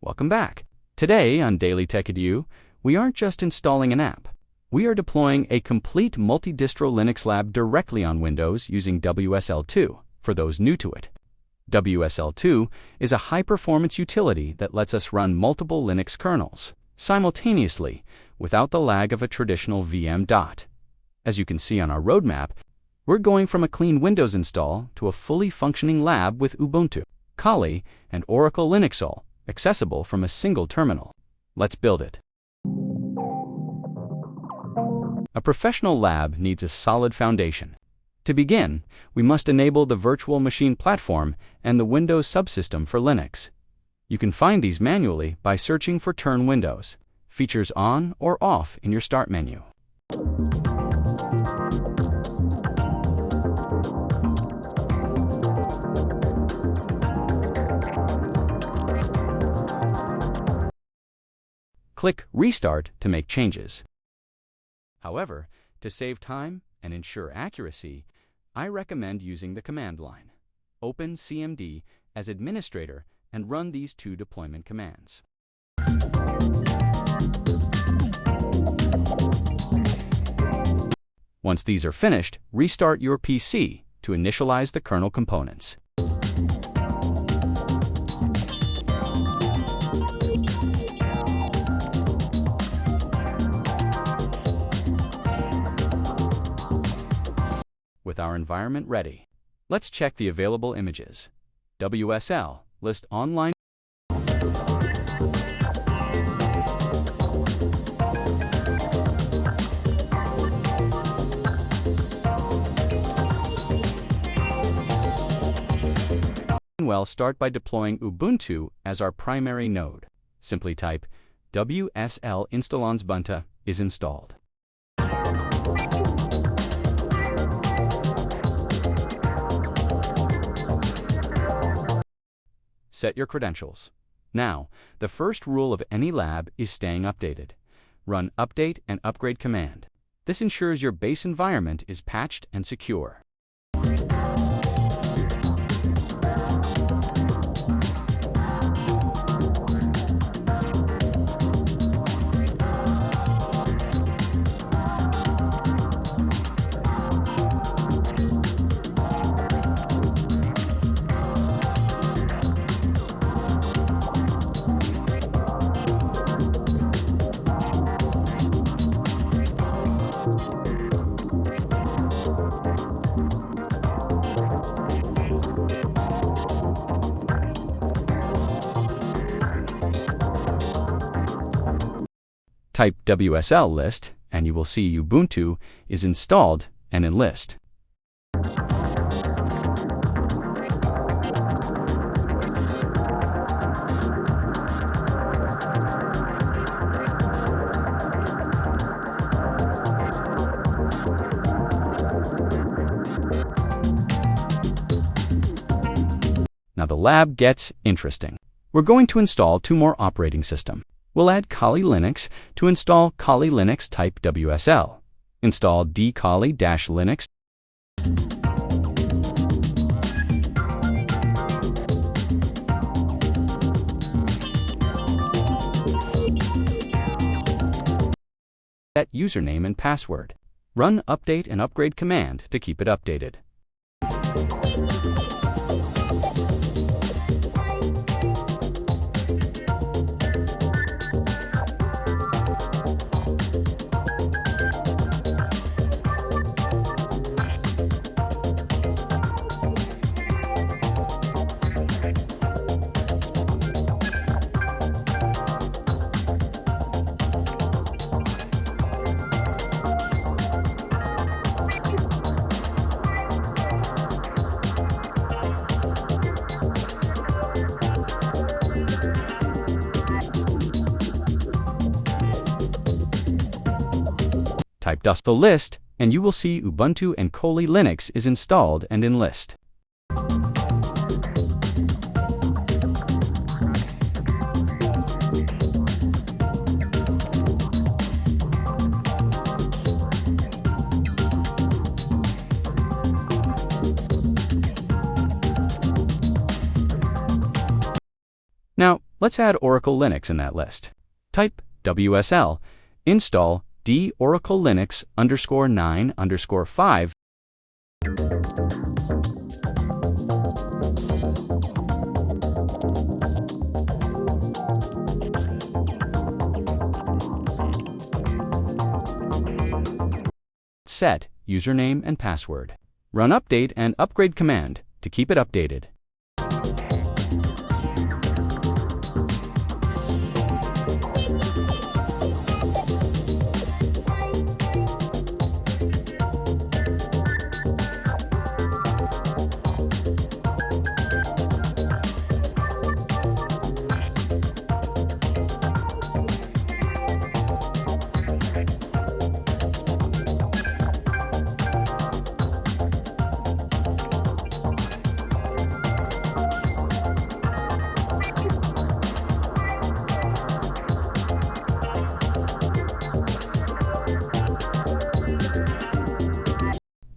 Welcome back. Today on DailyTech Edu, we aren't just installing an app. We are deploying a complete multi-distro Linux lab directly on Windows using WSL2 for those new to it. WSL2 is a high-performance utility that lets us run multiple Linux kernels simultaneously without the lag of a traditional VM dot. As you can see on our roadmap, we're going from a clean Windows install to a fully functioning lab with Ubuntu, Kali, and Oracle Linux all accessible from a single terminal. Let's build it. A professional lab needs a solid foundation. To begin, we must enable the virtual machine platform and the Windows subsystem for Linux. You can find these manually by searching for Turn Windows, features on or off in your Start menu. Click Restart to make changes. However, to save time and ensure accuracy, I recommend using the command line. Open CMD as administrator and run these two deployment commands. Once these are finished, restart your PC to initialize the kernel components. With our environment ready, let's check the available images. WSL list online. Well, start by deploying Ubuntu as our primary node. Simply type WSL installons Ubuntu is installed. Set your credentials. Now, the first rule of any lab is staying updated. Run Update and Upgrade command. This ensures your base environment is patched and secure. Type WSL list, and you will see Ubuntu is installed and in list. Now the lab gets interesting. We're going to install two more operating systems. We'll add Kali Linux. To install Kali Linux, type WSL. Install dkali-linux. Set username and password. Run Update and Upgrade command to keep it updated. Type the list, and you will see Ubuntu and Kali Linux is installed and in list. Now, Let's add Oracle Linux in that list. Type WSL, install d Oracle Linux _9_5. Set username and password. Run update and upgrade command to keep it updated.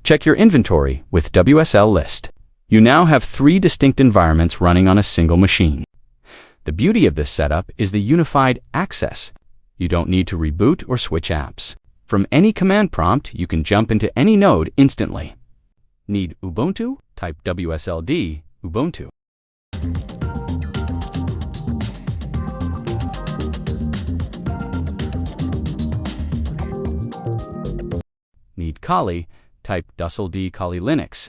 Check your inventory with WSL list. You now have 3 distinct environments running on a single machine. The beauty of this setup is the unified access. You don't need to reboot or switch apps. From any command prompt, you can jump into any node instantly. Need Ubuntu? Type WSLD Ubuntu. Need Kali? Type WSLD Kali Linux.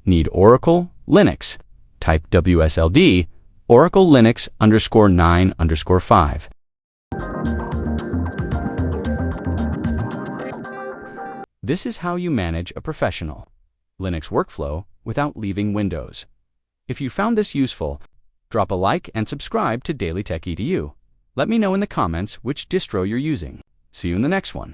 Need Oracle Linux? Type WSLD Oracle Linux _9_5. This is how you manage a professional Linux workflow without leaving Windows. If you found this useful, drop a like and subscribe to DailyTech Edu. Let me know in the comments which distro you're using. See you in the next one.